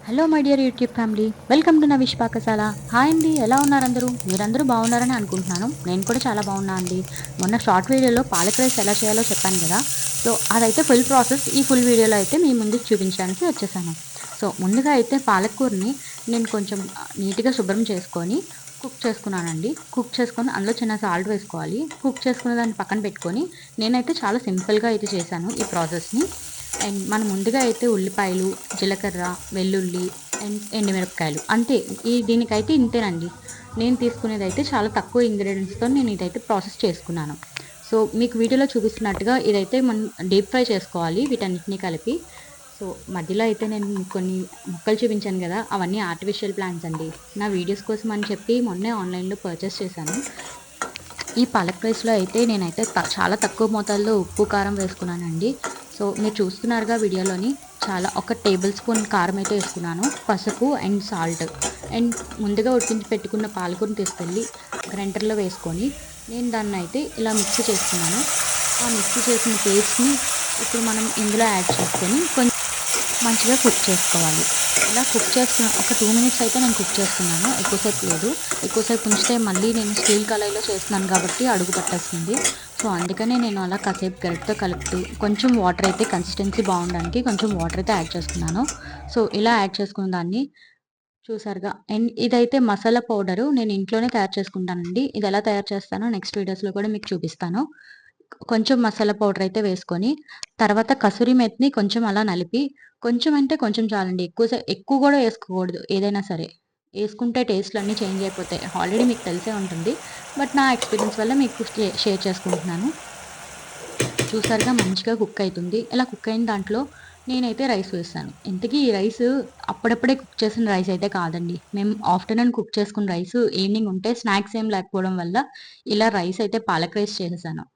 Hello my dear YouTube family, welcome to Navish Pakashala. Hi అండి, ఎలా ఉన్నారు అందరూ? మీరందరూ బాగున్నారని అనుకుంటున్నాను. నేను కూడా చాలా బాగున్నా అండి. మొన్న షార్ట్ వీడియోలో పాలక్ రైస్ ఎలా చేయాలో చెప్పాను కదా. సో అదైతే ఫుల్ ప్రాసెస్ ఈ ఫుల్ వీడియోలో అయితే మీ ముందుకు చూపించడానికి వచ్చేసాను. సో ముందుగా అయితే పాలకూరని నేను కొంచెం నీట్గా శుభ్రం చేసుకొని కుక్ చేసుకున్నానండి. కుక్ చేసుకొని అందులో చిన్న సాల్ట్ వేసుకోవాలి. కుక్ చేసుకున్న దాన్ని పక్కన పెట్టుకొని నేనైతే చాలా సింపుల్గా అయితే చేశాను ఈ ప్రాసెస్ని. అండ్ మనం ముందుగా అయితే ఉల్లిపాయలు, జీలకర్ర, వెల్లుల్లి అండ్ ఎండుమిరపకాయలు అంతే. దీనికైతే ఇంతేనండి. నేను తీసుకునేదైతే చాలా తక్కువ ఇంగ్రీడియంట్స్తో నేను ఇదైతే ప్రాసెస్ చేసుకున్నాను. సో మీకు వీడియోలో చూపిస్తున్నట్టుగా ఇదైతే మనం డీప్ ఫ్రై చేసుకోవాలి వీటన్నిటిని కలిపి. సో మధ్యలో అయితే నేను కొన్ని మొక్కలు చూపించాను కదా, అవన్నీ ఆర్టిఫిషియల్ ప్లాంట్స్ అండి. నా వీడియోస్ కోసం అని చెప్పి మొన్నే ఆన్లైన్లో పర్చేస్ చేశాను. ఈ పాలక్ రైస్లో అయితే నేనైతే చాలా తక్కువ మోతాదులో ఉప్పు కారం వేసుకున్నానండి. సో మీరు చూస్తున్నారుగా వీడియోలోని, చాలా ఒక టేబుల్ స్పూన్ కారం అయితే వేసుకున్నాను, పసుపు అండ్ సాల్ట్. అండ్ ముందుగా ఉడికించి పెట్టుకున్న పాలకూరని తీసుకెళ్ళి గ్రైండర్లో వేసుకొని నేను దాన్ని అయితే ఇలా మిక్సీ చేసుకున్నాను. ఆ మిక్సీ చేసిన పేస్ట్ని ఇప్పుడు మనం ఇందులో యాడ్ చేసుకొని కొంచెం మంచిగా కుక్ చేసుకోవాలి. ఇలా కుక్ చేసుకున్న ఒక 2 మినిట్స్ అయితే నేను కుక్ చేసుకున్నాను, ఎక్కువసేపు లేదు. ఎక్కువసేపు ఉంచితే మళ్ళీ నేను స్టీల్ కళాయిలో చేస్తున్నాను కాబట్టి అడుగు పట్టేస్తుంది. సో అందుకనే నేను అలా కాసేపు గరిటెతో కలుపుతూ కొంచెం వాటర్ అయితే కన్సిస్టెన్సీ బాగుండడానికి కొంచెం వాటర్ అయితే యాడ్ చేసుకున్నాను. సో ఇలా యాడ్ చేసుకున్న దాన్ని చూసారుగా. అండ్ ఇదైతే మసాలా పౌడరు నేను ఇంట్లోనే తయారు చేసుకుంటానండి. ఇది ఎలా తయారు చేస్తానో నెక్స్ట్ వీడియోస్లో కూడా మీకు చూపిస్తాను. కొంచెం మసాలా పౌడర్ అయితే వేసుకొని తర్వాత కసూరి మెత్ని కొంచెం అలా నలిపి, కొంచెం అంటే కొంచెం చాలండి, ఎక్కువ కూడా వేసుకోకూడదు ఏదైనా సరే. వేసుకుంటే టేస్ట్లు అన్నీ చేంజ్ అయిపోతాయి. ఆల్రెడీ మీకు తెలిసే ఉంటుంది, బట్ నా ఎక్స్పీరియన్స్ వల్ల మీకు షేర్ చేసుకుంటున్నాను. చూసారుగా మంచిగా కుక్ అవుతుంది. ఇలా కుక్ అయిన దాంట్లో నేనైతే రైస్ వేస్తాను. ఇంతకీ ఈ రైస్ అప్పుడప్పుడే కుక్ చేసిన రైస్ అయితే కాదండి. మేము ఆఫ్టర్నూన్ కుక్ చేసుకున్న రైస్ ఈవినింగ్ ఉంటే స్నాక్స్ ఏం లేకపోవడం వల్ల ఇలా రైస్ అయితే పాలక్ రైస్ చేసేసాను.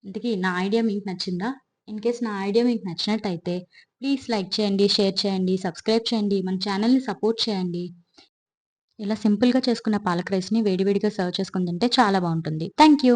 ఇంతకీ నా ఐడియా మీకు నచ్చిందా? ఇన్‌కేస్ నా ఐడియా మీకు నచ్చినట్టయితే ప్లీజ్ లైక్ చేయండి, షేర్ చేయండి, సబ్స్క్రైబ్ చేయండి, మన ఛానెల్‌ని సపోర్ట్ చేయండి. ఇలా సింపుల్‌గా చేసుకున్న పాలక్ రైస్‌ని వేడి వేడిగా సర్వ్ చేసుకొని తింటే చాలా బావుంటుంది. Thank you.